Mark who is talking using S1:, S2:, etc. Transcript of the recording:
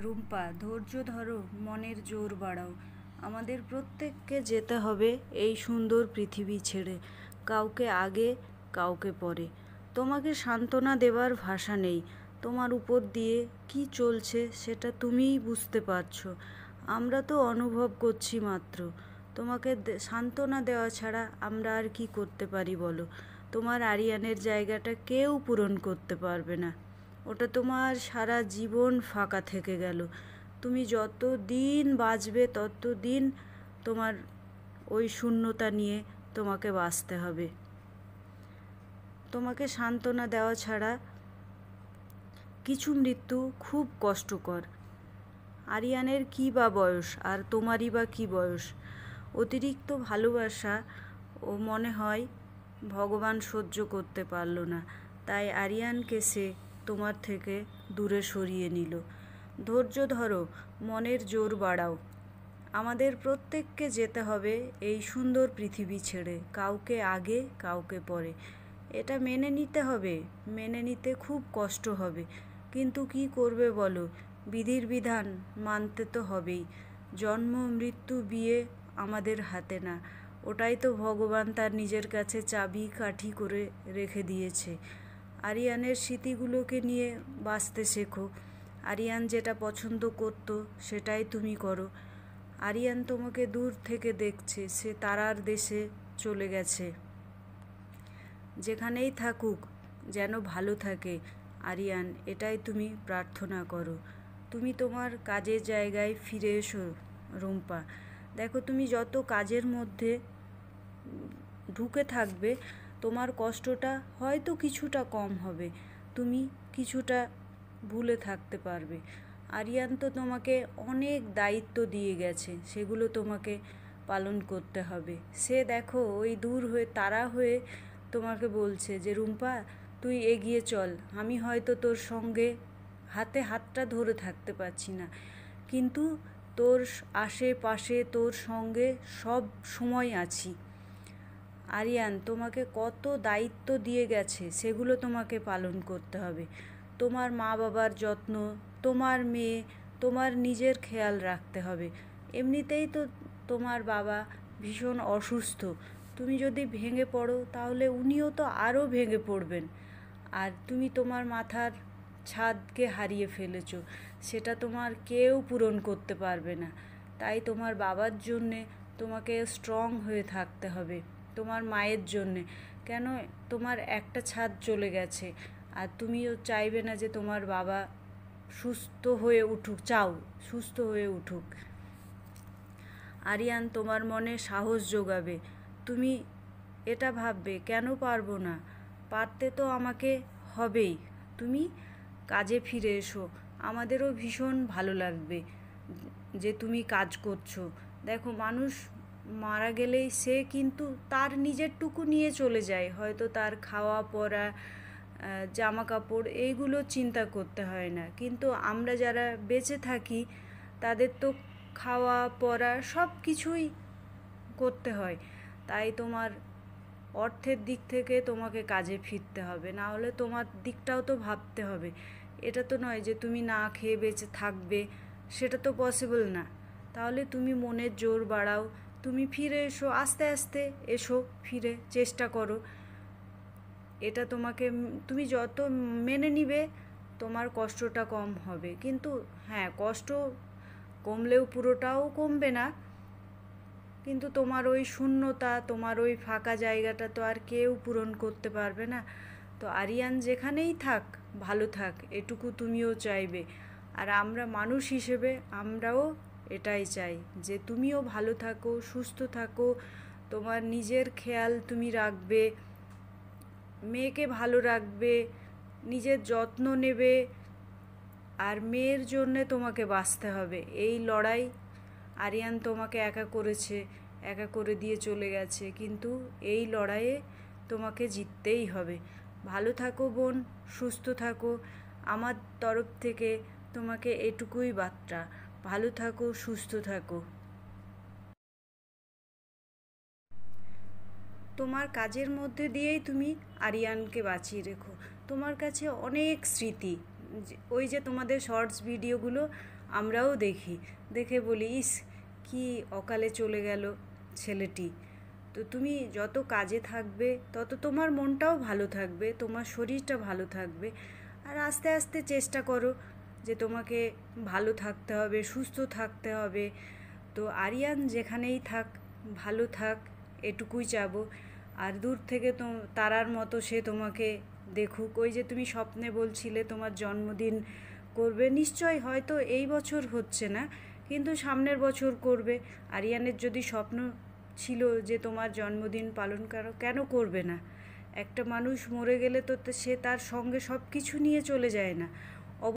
S1: রুম্পা, ধৈর্য ধরো, মনের জোর বাড়াও। আমাদের প্রত্যেককে যেতে হবে এই সুন্দর পৃথিবী ছেড়ে, কাউকে আগে কাউকে পরে। তোমাকে সান্ত্বনা দেবার ভাষা নেই। তোমার উপর দিয়ে কি চলছে সেটা তুমিই বুঝতে পারছো, আমরা তো অনুভব করছি মাত্র। তোমাকে সান্ত্বনা দেওয়া ছাড়া আমরা আর কি করতে পারি বলো? তোমার আরিয়ানের জায়গাটা কেউ পূরণ করতে পারবে না। ওটা তোমার সারা জীবন ফাঁকা থেকে গেল। তুমি যত দিন বাঁচবে তত দিন তোমার ওই শূন্যতা নিয়ে তোমাকে বাঁচতে হবে। তোমাকে সান্ত্বনা দেওয়া ছাড়া কিছু মৃত্যু খুব কষ্টকর। আরিয়ানের কী বা বয়স, আর তোমারই বা কী বয়স? অতিরিক্ত ভালোবাসা ও মনে হয় ভগবান সহ্য করতে পারল না, তাই আরিয়ানকে সে তোমার থেকে দূরে সরিয়ে নিল। ধৈর্য ধরো, মনের জোর বাড়াও। আমাদের প্রত্যেককে যেতে হবে এই সুন্দর পৃথিবী ছেড়ে, কাউকে আগে কাউকে পরে। এটা মেনে নিতে হবে, মেনে নিতে খুব কষ্ট হবে, কিন্তু কি করবে বলো? বিধির বিধান মানতে তো হবেই। জন্ম মৃত্যু বিয়ে আমাদের হাতে না, ওটাই তো ভগবান তার নিজের কাছে চাবি কাঠি করে রেখে দিয়েছে। আরিয়ানের স্মৃতিগুলোকে নিয়ে বাঁচতে শেখো। আরিয়ান যেটা পছন্দ করতো সেটাই তুমি করো। আরিয়ান তোমাকে দূর থেকে দেখছে, সে তারার দেশে চলে গেছে। যেখানেই থাকুক যেন ভালো থাকে আরিয়ান, এটাই তুমি প্রার্থনা করো। তুমি তোমার কাজের জায়গায় ফিরে এসো রুম্পা। দেখো, তুমি যত কাজের মধ্যে ঢুকে থাকবে তোমার কষ্টটা হয়তো কিছুটা কম হবে, তুমি কিছুটা ভুলে থাকতে পারবে। আরিয়ান তো তোমাকে অনেক দায়িত্ব দিয়ে গেছে, সেগুলো তোমাকে পালন করতে হবে। সে দেখো ওই দূর হয়ে তারা হয়ে তোমাকে বলছে যে রুম্পা, তুই এগিয়ে চল। আমি হয়তো তোর সঙ্গে হাতে হাতটা ধরে থাকতে পারছি না, কিন্তু তোর আশেপাশে তোর সঙ্গে সব সময় আছি। আরিয়ান তোমাকে কত দায়িত্ব দিয়ে গেছে, সেগুলো তোমাকে পালন করতে হবে। তোমার মা বাবার যত্ন, তোমার মেয়ে, তোমার নিজের খেয়াল রাখতে হবে। এমনিতেই তো তোমার বাবা ভীষণ অসুস্থ, তুমি যদি ভেঙে পড়ো তাহলে উনিও তো আরও ভেঙে পড়বেন। আর তুমি তোমার মাথার ছাদকে হারিয়ে ফেলেছো, সেটা তোমার কেউ পূরণ করতে পারবে না। তাই তোমার বাবার জন্যে তোমাকে স্ট্রং হয়ে থাকতে হবে, তোমার মায়ের জন্যে। কেন, তোমার একটা ছাদ চলে গেছে, আর তুমিও চাইবে না যে তোমার বাবা সুস্থ হয়ে উঠুক, চাও সুস্থ হয়ে উঠুক। আরিয়ান তোমার মনে সাহস যোগাবে। তুমি এটা ভাববে কেন পারবো না, পারতে তো আমাকে হবেই। তুমি কাজে ফিরে এসো, আমাদেরও ভীষণ ভালো লাগবে যে তুমি কাজ করছো। দেখো, মানুষ মারা গেলেই সে কিন্তু তার নিজেরটুকু নিয়ে চলে যায়, হয়তো তার খাওয়া পরা জামা কাপড় এইগুলো চিন্তা করতে হয় না, কিন্তু আমরা যারা বেঁচে থাকি তাদের তো খাওয়া পরা সব কিছুই করতে হয়। তাই তোমার অর্থের দিক থেকে তোমাকে কাজে ফিরতে হবে, না হলে তোমার দিকটাও তো ভাবতে হবে। এটা তো নয় যে তুমি না খেয়ে বেঁচে থাকবে, সেটা তো পসিবল না। তাহলে তুমি মনের জোর বাড়াও, তুমি ফিরে এসো, আস্তে আস্তে এসো, ফিরে চেষ্টা করো। এটা তোমাকে, তুমি যত মেনে নিবে তোমার কষ্টটা কম হবে। কিন্তু হ্যাঁ, কষ্ট কমলেও পুরোটাও কমবে না, কিন্তু তোমার ওই শূন্যতা, তোমার ওই ফাঁকা জায়গাটা তো আর কেউ পূরণ করতে পারবে না। তো আরিয়ান যেখানেই থাক ভালো থাক, এটুকু তুমিও চাইবে। আর আমরা মানুষ হিসেবে আমরাও এটাই চাই যে তুমিও ভালো থাকো, সুস্থ থাকো, তোমার নিজের খেয়াল তুমি রাখবে, মেয়েকে ভালো রাখবে, নিজের যত্ন নেবে। আর মেয়ের জন্যে তোমাকে বাঁচতে হবে। এই লড়াই আরিয়ান তোমাকে একা করেছে, একা করে দিয়ে চলে গেছে, কিন্তু এই লড়াইয়ে তোমাকে জিততেই হবে। ভালো থাকো বোন, সুস্থ থাকো। আমার তরফ থেকে তোমাকে এটুকুই বার্তা, ভালো থাকো, সুস্থ থাকো। তোমার কাজের মধ্যে দিয়েই তুমি আরিয়ানকে বাঁচিয়ে রেখো। তোমার কাছে অনেক স্মৃতি, ওই যে তোমাদের শর্টস ভিডিওগুলো আমরাও দেখি, দেখে বলি ইস কি অকালে চলে গেল ছেলেটি। তো তুমি যত কাজে থাকবে তত তোমার মনটাও ভালো থাকবে, তোমার শরীরটা ভালো থাকবে। আর আস্তে আস্তে চেষ্টা করো যে তোমাকে ভালো থাকতে হবে, সুস্থ থাকতে হবে। তো আরিয়ান যেখানেই থাক ভালো থাক, এটুকুই চাবো। আর দূর থেকে তো তারার মতো সে তোমাকে দেখুক। ওই যে তুমি স্বপ্নে বলছিলে তোমার জন্মদিন করবে, নিশ্চয় হয়তো এই বছর হচ্ছে না, কিন্তু সামনের বছর করবে। আরিয়ানের যদি স্বপ্ন ছিল যে তোমার জন্মদিন পালন করো, কেন করবে না? একটা মানুষ মরে গেলে তো সে তার সঙ্গে সব কিছু নিয়ে চলে যায় না,